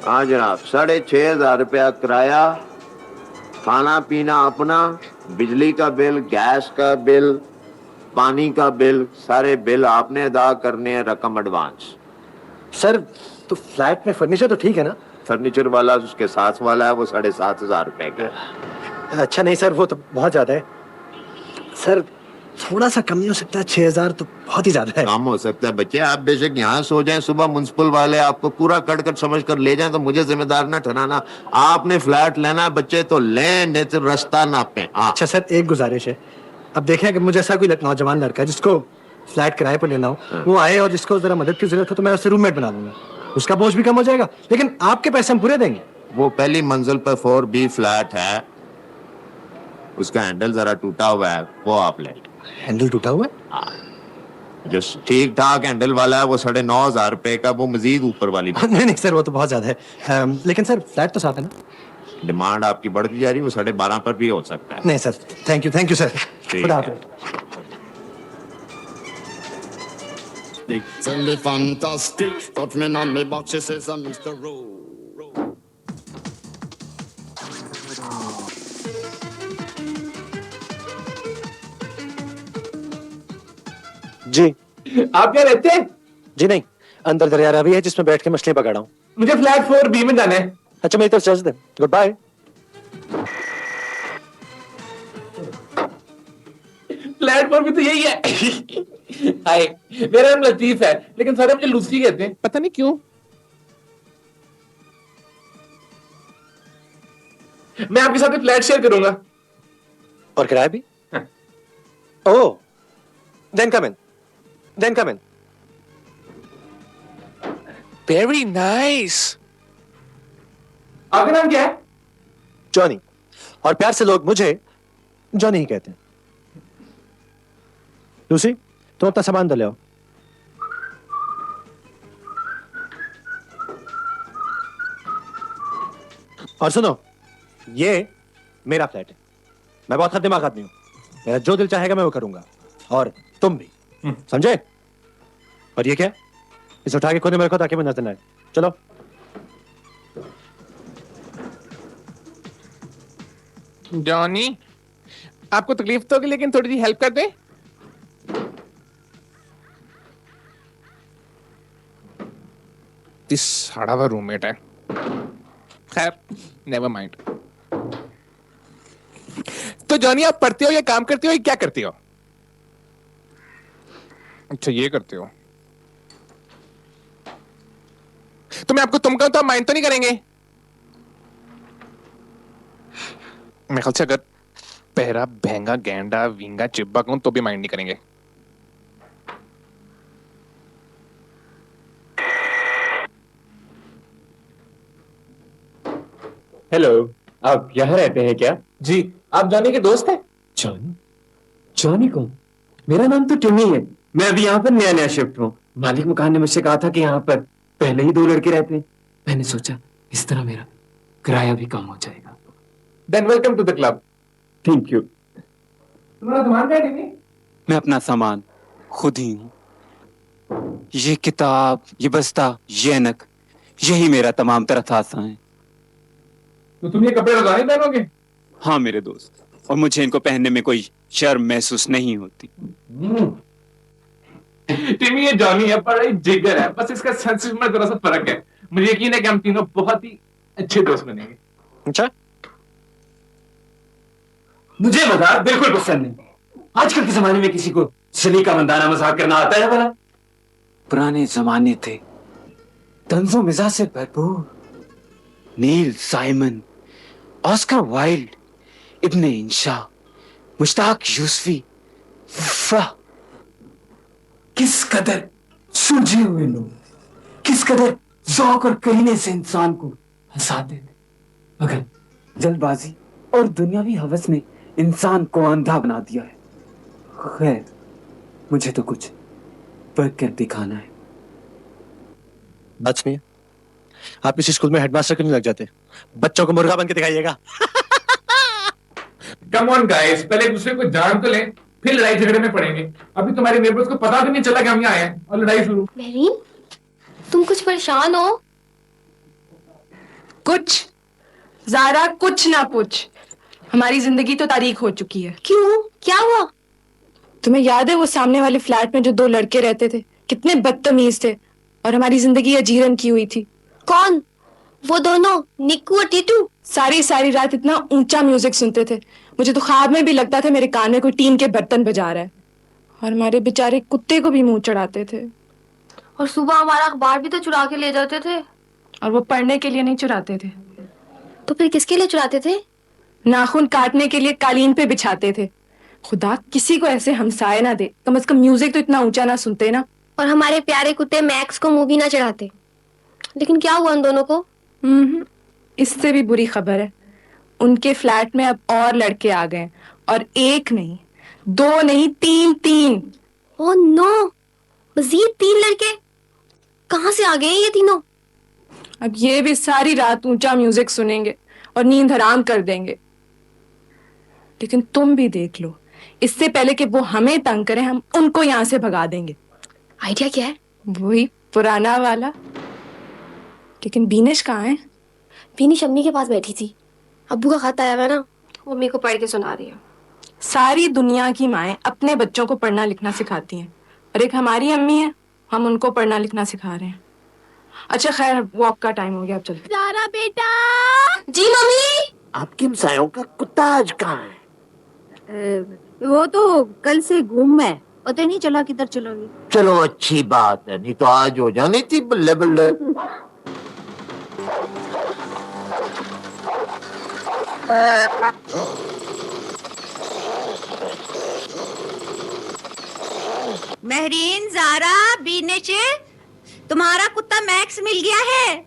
हाँ जनाब, 6,500 रुपया किराया, खाना पीना अपना, बिजली का बिल, गैस का बिल, पानी का बिल, सारे बिल आपने अदा करने हैं, रकम एडवांस। सर तो फ्लैट में फर्नीचर तो ठीक है ना? फर्नीचर वाला उसके साथ वाला है, वो 7,500 रुपए का है। अच्छा नहीं सर, वो तो बहुत ज्यादा है सर, थोड़ा सा कम नहीं हो सकता? 6,000 तो बहुत ही ज्यादा है। काम हो सकता है बच्चे, आप बेशक यहाँ सो जाएं, सुबह म्युनिसिपल वाले आपको पूरा कट कर समझ कर ले जाएं तो मुझे जिम्मेदार ना ठहराना। आपने फ्लैट लेना है बच्चे तो लें, नहीं तो रास्ता नापें। अच्छा सर, एक गुजारिश है, अब देखें अगर मुझे ऐसा कोई नौजवान लड़का है जिसको फ्लैट किराए पर लेना हो, वो आए और जिसको जरा मदद की जरूरत हो तो मैं उससे रूममेट बना लूंगा, उसका बोझ भी कम हो जाएगा, लेकिन आपके पैसे हम पूरे देंगे। वो पहली मंजिल पर 4B फ्लैट है, उसका हैंडल जरा टूटा हुआ है, वो आप ले। हैंडल टूटा हुआ है? जो ठीक ठाक हैंडल वाला है वो 9,500 रुपए का, वो मजीद ऊपर वाली नहीं नहीं सर, वो तो बहुत ज्यादा है, लेकिन सर फ्लैट तो साफ है ना? डिमांड आपकी बढ़ती जा रही है, वो 12.5 पर भी हो सकता है। नहीं सर, थैंक यू सर, खुदा हाफिज़। Tell me fantastic, touch me on me back, she says I'm Mr. Rowe. जी आप क्या रहते हैं? जी नहीं, अंदर दरिया रावी है जिसमें बैठ के मछलियां पकड़ रहा हूँ। मुझे फ्लैट 4B में जाना है। अच्छा मेरी तरफ चल दे, गुड बाय। फ्लैट 4B तो यही है। हाय, मेरा नाम लतीफ है, लेकिन सारे मुझे लूसी कहते हैं, पता नहीं क्यों। मैं आपके साथ फ्लैट शेयर करूंगा। और किराया भी? Oh, then come in, then come in. Very nice. आपका नाम क्या है? जॉनी, और प्यार से लोग मुझे जॉनी ही कहते हैं। लूसी, तुम अपना सामान दे ले आओ। और सुनो, ये मेरा फ्लैट है, मैं बहुत दिमाग आदमी हूं, मेरा जो दिल चाहेगा मैं वो करूंगा, और तुम भी, समझे? और ये क्या, इसे उठा के कोने में रखो ताकि मैं नजर ना आए। चलो। जॉनी, आपको तकलीफ तो होगी लेकिन थोड़ी सी हेल्प कर दे। साड़ा हुआ रूममेट है, खैर नेवर माइंड। तो जॉनी, आप पढ़ते हो या काम करते हो या क्या करते हो? अच्छा ये करते हो, तो मैं आपको तुम कहूं तो आप माइंड तो नहीं करेंगे? मैं ख्याल से अगर पहरा भैंगा गैंडा विंगा चिब्बा कहूं तो भी माइंड नहीं करेंगे। हेलो, आप यहाँ रहते हैं क्या? जी, आप जॉनी के दोस्त हैं? जॉनी? जॉनी कौन? मेरा नाम तो टिमी है, मैं अभी यहाँ पर नया शिफ्ट हूँ। मालिक मकान ने मुझसे कहा था कि यहाँ पर पहले ही 2 लड़के रहते हैं, मैंने सोचा इस तरह मेरा किराया भी कम हो जाएगा। Then welcome to the club. Thank you. तुम्हारा सामान क्या है? मैं अपना सामान खुद ही हूँ, ये किताब, ये बस्ता, ये ऐनक, यही मेरा तमाम तरह था है। तो तुम ये कपड़े रोजाना पहनोगे? हाँ मेरे दोस्त, और मुझे इनको पहनने में कोई शर्म महसूस नहीं होती। टिमी, ये जॉनी है, बड़ा ही जिगर है, बस इसका सेंस में थोड़ा सा फर्क है। मुझे यकीन है कि हम तीनों बहुत ही अच्छे दोस्त बनेंगे। अच्छा, मुझे मजाक बिल्कुल पसंद नहीं। आजकल के जमाने में किसी को सलीका मंदाना मजाक करना आता है भला? पुराने जमाने थे, तंजो मिजाज से भरपूर, नील साइमन, ऑस्कर वाइल्ड, इब्ने इंशा, मुश्ताक यूसुफी, वाह किस कदर सुलझे हुए लोग, किस कदर ज़ौक़ और करीने से इंसान को हंसाते थे, मगर जल्दबाजी और दुनियावी हवस ने इंसान को अंधा बना दिया है। खैर, मुझे तो कुछ पढ़ कर दिखाना है। बात सुनिए, आप इस स्कूल में हेडमास्टर क्यों नहीं लग जाते? बच्चों को मुर्गा बन के दिखाइएगा। कम ऑन गाइस, पहले एक दूसरे को जान तो लें, फिर लड़ाई झगड़े में पड़ेंगे। अभी तुम्हारे नेबर्स को पता भी नहीं चला कि हम यहाँ आए हैं और लड़ाई शुरू। मेहरीन, तुम कुछ परेशान हो? कुछ जारा, कुछ ना पूछ। हमारी जिंदगी तो तारीख हो चुकी है। क्यों, क्या हुआ? तुम्हें याद है वो सामने वाले फ्लैट में जो दो लड़के रहते थे, कितने बदतमीज थे, और हमारी जिंदगी अजीरन की हुई थी। कौन? वो दोनों, निक्कू और टीटू? सारी सारी रात इतना ऊंचा म्यूजिक सुनते थे, मुझे तो ख्वाब में भी लगता था मेरे कान में कोई टीन के बर्तन बजा रहा है। और हमारे बेचारे कुत्ते को भी मुंह चढ़ाते थे। और सुबह हमारा अखबार भी तो चुरा के ले जाते थे। और वो पढ़ने के लिए नहीं चुराते थे, तो फिर किसके लिए चुराते थे? नाखून काटने के लिए कालीन पे बिछाते थे। खुदा किसी को ऐसे हमसाए ना दे, कम से कम म्यूजिक तो इतना ऊंचा ना सुनते ना। और हमारे प्यारे कुत्ते मैक्स को मुंह भी ना चढ़ाते। लेकिन क्या हुआ उन दोनों को? इससे भी बुरी खबर है, उनके फ्लैट में अब और लड़के आ गए, और एक नहीं, दो नहीं, तीन तीन। ओह नो, मजीद 3 लड़के? कहाँ से आ गए ये तीनों? अब ये भी सारी रात ऊंचा म्यूजिक सुनेंगे और नींद हराम कर देंगे। लेकिन तुम भी देख लो, इससे पहले कि वो हमें तंग करें, हम उनको यहां से भगा देंगे। आइडिया क्या है? वही पुराना वाला। लेकिन बीनेश कहाँ है? बीनिश अम्मी के पास बैठी थी। अब्बू का खत आया हुआ ना, वो अम्मी को पढ़ के सुना रही है। सारी दुनिया की माएं अपने बच्चों को पढ़ना लिखना सिखाती हैं, और एक हमारी अम्मी है, हम उनको पढ़ना लिखना सिखा रहे हैं। अच्छा खैर, वॉक का टाइम हो गया, अब चलते। जारा बेटा। जी मम्मी। आपकी हमसायों का कुत्ता आज कहाँ है? वो तो कल से गुम है, पता नहीं चला किधर चला गया। चलो अच्छी बात है, नहीं तो आज हो जानी थी बल्ले बल्ले। महरीन, जारा, बीनेश, तुम्हारा कुत्ता मैक्स मिल गया है।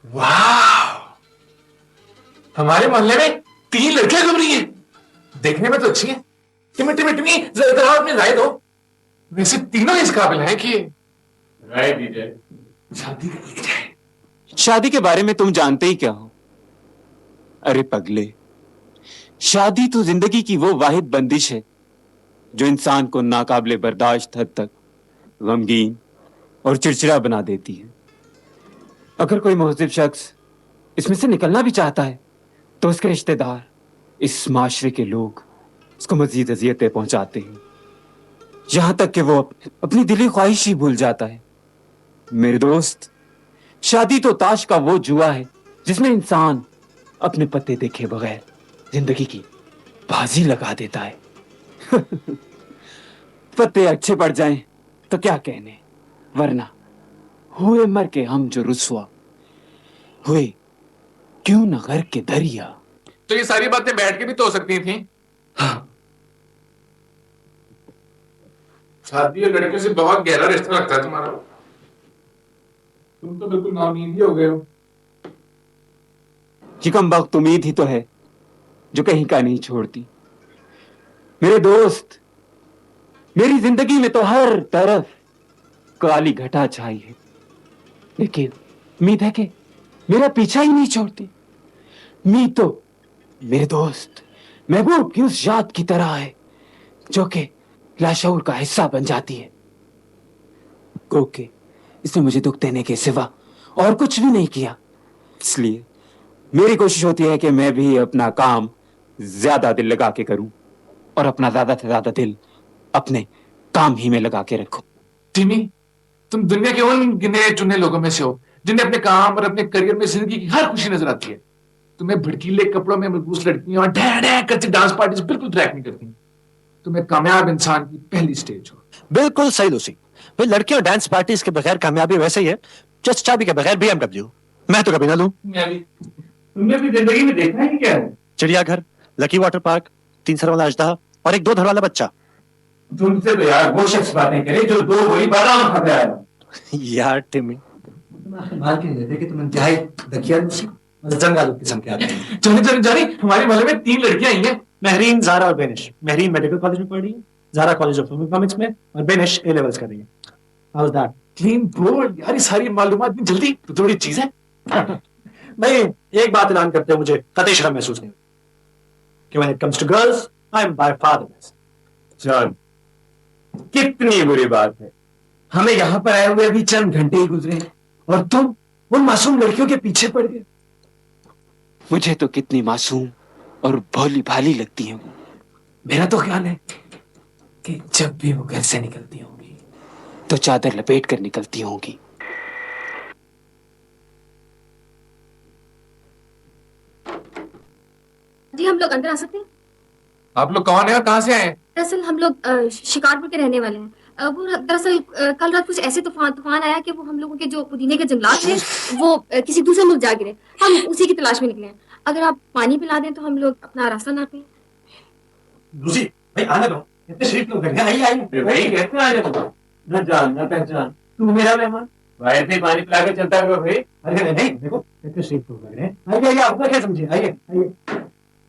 वाह, हमारे मोहल्ले में 3 लड़कियां घूम रही हैं। देखने में तो अच्छी हैं। टिमी टिमी टिमी, जरा अपनी राय दो। वैसे तीनों इस काबिल हैं कि राय दी जाए, शादी की जाए। शादी के बारे में तुम जानते ही क्या हो? अरे पगले, शादी तो जिंदगी की वो वाहिद बंदिश है जो इंसान को नाकाबिले बर्दाश्त हद तक गमगीन और चिड़चिड़ा बना देती है। अगर कोई मुहज़्ज़िब शख्स इसमें से निकलना भी चाहता है तो उसके रिश्तेदार, इस माशरे के लोग उसको मजीद अजियतें पहुंचाते हैं, यहां तक कि वो अपनी दिली ख्वाहिश ही भूल जाता है। मेरे दोस्त, शादी तो ताश का वो जुआ है जिसमें इंसान अपने पत्ते देखे बगैर जिंदगी की बाजी लगा देता है। पत्ते अच्छे पड़ जाएं तो क्या कहने, वरना हुए मर के हम जो रुसवा हुए, क्यों न घर के दरिया। तो ये सारी बातें बैठ के भी तो हो सकती थी। हाँ। शादी और लड़कियों से बहुत गहरा रिश्ता लगता है तुम्हारा। तुम तो बिल्कुल नाउमीद ही हो गए हो। ये कमबख्त उम्मीद ही तो है जो कहीं का नहीं छोड़ती। मेरे दोस्त, मेरी जिंदगी में तो हर तरफ काली घटा छाई है, लेकिन उम्मीद है कि मेरा पीछा ही नहीं छोड़ती। उम्मीद तो मेरे दोस्त महबूब की उस याद की तरह है जो कि लाशऊर का हिस्सा बन जाती है। ओके, इसने मुझे दुख देने के सिवा और कुछ भी नहीं किया, इसलिए मेरी कोशिश होती है कि मैं भी अपना काम ज्यादा दिल लगा के करूं और अपना ज्यादा से ज्यादा दिल अपने काम ही में लगा के रखूं। टिमी, तुम दुनिया के उन गिने चुने लोगों में से हो जिन्हें अपने काम और अपने करियर में जिंदगी की हर खुशी नजर आती है। तुम्हें भड़कीले कपड़ों में मलबूस लड़कियां और ढह ढह करती डांस पार्टीज बिल्कुल ट्रैक नहीं करती। तुम एक कामयाब इंसान की पहली स्टेज हो। बिल्कुल सही लूसी। भाई, लड़कियों डांस पार्टीज के बगैर कामयाबी वैसे ही है जस्ट चाबी के बगैर BMW। मैं तो कभी ना लूं। तुमने अपनी जिंदगी में देखा है क्या है? चिड़ियाघर, लकी वाटर पार्क, 3 सर वाला अजदहा और एक 2 धड़ वाला बच्चा। तुमसे तो यार वो शख्स बातें करे जो 2 गोली बादाम खाता है। यार टिमी, जानी हमारे मोहल्ले में 3 लड़कियां आई हैं। महरीन, जारा और बेनिश। महरीन मेडिकल कॉलेज में पढ़ रही है, जारा कॉलेज ऑफ इकोनॉमिक्स में, और बेनिश A लेवल्स कर रही है। How is that? Clean board यार, ये सारी मालूमात इतनी जल्दी तो थोड़ी चीज है। नहीं, एक बात ऐलान करते हुए मुझे कतई शर्म महसूस नहीं होती कि when it comes to girls, I am by far the best. चल, कितनी बुरी बात है हमें यहाँ पर आए हुए अभी चंद घंटे ही गुजरे हैं और तुम उन मासूम लड़कियों के पीछे पड़ गए। मुझे तो कितनी मासूम और भोली भाली लगती हैं वो। मेरा तो ख्याल है कि जब भी वो घर से निकलती होंगी तो चादर लपेट कर निकलती होंगी। जी हम लोग अंदर आ सकते हैं? आप लोग कौन है और कहाँ से आए हैं? दरअसल हम लोग शिकारपुर के रहने वाले हैं। वो दरअसल कल रात कुछ ऐसे तूफान आया कि वो हम लोगों के जो पुदीने के जंगलात थे वो किसी दूसरे मुल्क जा गिरे। हम उसी की तलाश में निकले हैं। अगर आप पानी पिला दें तो हम लोग अपना रास्ता नापें। लूसी भाई आने दो, इतने शरीफ लोग हैं। आइए आइए भाई, कैसे आ रहे तुम? न जान न पहचान, तू मेरा मेहमान। बाहर से पानी पिला के चलता है भाई। अरे नहीं देखो इतने शरीफ लोग लग रहे हैं। आइए आइए, अपना क्या समझिए, आइए आइए।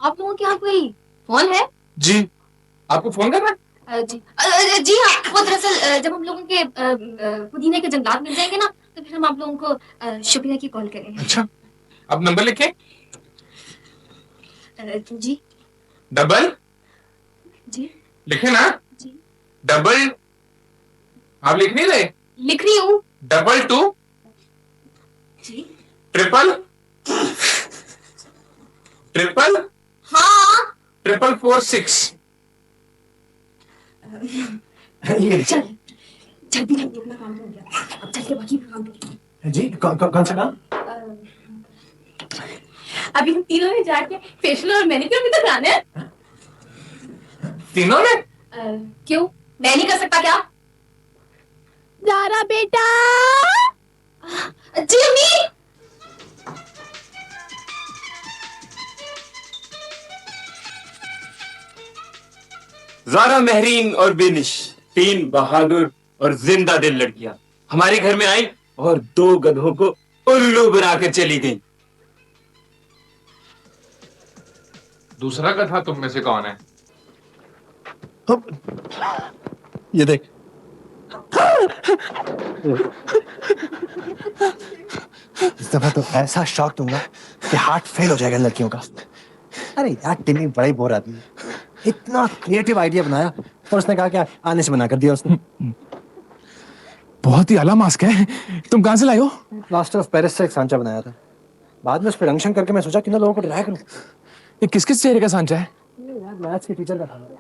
आप लोगों के यहाँ कोई फोन है? जी, आपको फोन करना है? जी जी हाँ, वो दरअसल जब हम लोगों के पुदीने के जंगलात मिल जाएंगे ना तो फिर हम आप लोगों को शुक्रिया की कॉल करेंगे। अच्छा, अब नंबर लिखे? जी डबल जी लिखे ना? जी डबल, आप लिख नहीं रहे? लिख रही हूँ। 22 जी ट्रिपल ट्रिपल हाँ 446। चल जल्दी हम अपना काम हो गया, अब चल के बाकी का काम करेंगे। जी कौन सा काम? अभी हम तीनों ने जाके फेशियल और मैनिक्योर भी तो कराने हैं। तीनों ने? क्यों, मैं नहीं कर सकता क्या? ज़ारा बेटा। जी अम्मी। ज़ारा, महरीन और बेनिश, 3 बहादुर और जिंदा दिल लड़कियां हमारे घर में आई और 2 गधों को उल्लू बनाकर चली गई। दूसरा कथा तुम में से कौन है? ये देख। इस दफा तो ऐसा शॉक दूंगा कि हार्ट फेल हो जाएगा लड़कियों का। अरे यार टिमी बड़ा ही बोर आदमी है। इतना क्रिएटिव आइडिया बनाया और उसने कहा क्या आने से मना कर दिया उसने। बहुत ही आला मास्क है, तुम कहाँ से लाए हो? प्लास्टर ऑफ पेरिस से एक सांचा बनाया था, बाद में उस पर रंग शंग करके मैं सोचा कि ना लोगों को डराया करूं। ये किस किस चेहरे का सांचा है? ये यार मैथ्स के टीचर का था।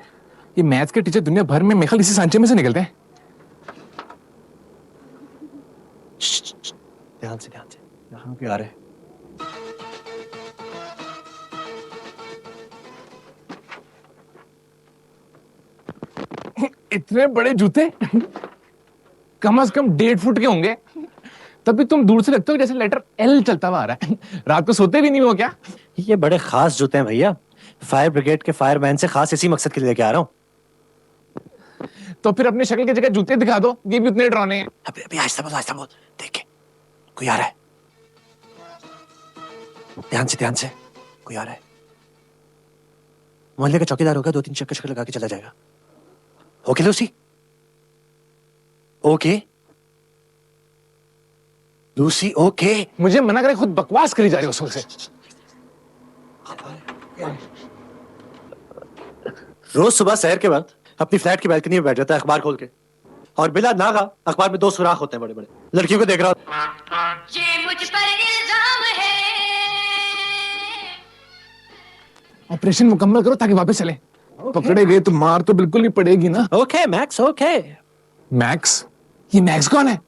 ये मैथ्स के टीचर दुनिया भर में मेखल इसी सांचे में से निकलते हैं। ध्यान से यहाँ पे आ रहे। इतने बड़े जूते कम से कम 1.5 फुट के होंगे, तभी तुम दूर से लगते हो जैसे लेटर एल चलता हुआ आ रहा है। रात को सोते भी नहीं हो क्या? ये बड़े खास जूते हैं भैया, फायर ब्रिगेड के फायरमैन से खास इसी मकसद के लिए लेके आ रहा हूँ। तो फिर अपनी शक्ल की जगह जूते दिखा दो, ये भी उतने डरावने हैं। अभी आहिस्ता बोल, देख के कोई आ रहा है। ध्यान से कोई आ रहा है। मोहल्ले का चौकीदार होगा, 2-3 चक्कर लगा के चला जाएगा। Okay Lucy? Okay Lucy, okay. मुझे मना करे, खुद बकवास करी जा रही हो उस से। रोज सुबह सैर के बाद अपनी फ्लैट की बालकनी में बैठ जाता है अखबार खोल के, और बिला नागा अखबार में 2 सुराख होते हैं बड़े बड़े। लड़कियों को देख रहा हूं। ये मुझ पर इल्जाम है। ऑपरेशन मुकम्मल करो ताकि वापस चले। पकड़े गए तो मार तो बिल्कुल नहीं पड़ेगी ना। Okay max, okay. मैक्स? ये मैक्स कौन है?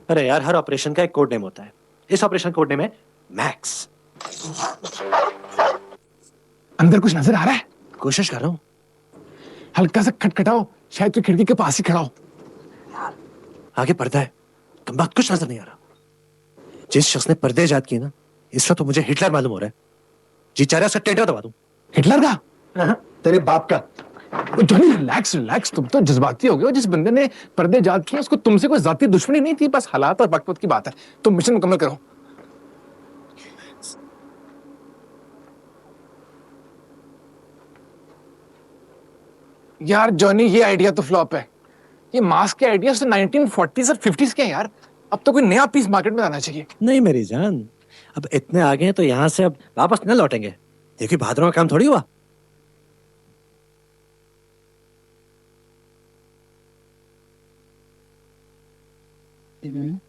अरे यार हर ऑपरेशन का एक कोड नेम होता है, इस ऑपरेशन कोड नेम है मैक्स। अंदर कुछ नजर आ रहा है? कोशिश कर रहा हूं। हल्का सा खटखटाओ, शायद तो खिड़की के पास ही खड़ा हो। आगे पर्दा है, कम बात कुछ नजर नहीं आ रहा। जिस शख्स ने पर्दे इजाद किए ना, इस वक्त तो मुझे हिटलर मालूम हो रहा है। जी चाह रहा है उसका टेढ़ा दबा दूं। हिटलर का? तेरे बाप का। जॉनी रिलैक्स, तुम तो जज्बाती हो गए हो। जिस बंदे ने पर्दे इजाद किए उसको तुमसे कोई जाती दुश्मनी नहीं थी, बस हालात और वक्त की बात है। तुम मिशन मुकम्मल करो। यार जॉनी, ये आइडिया तो फ्लॉप है। ये मास्क के आइडिया तो 1940s और 50s के हैं यार। अब तो कोई नया पीस मार्केट में आना चाहिए। नहीं मेरी जान, अब इतने आगे हैं तो यहाँ से अब वापस न लौटेंगे। देखिए बहादुरों का काम थोड़ी हुआ। देना ना।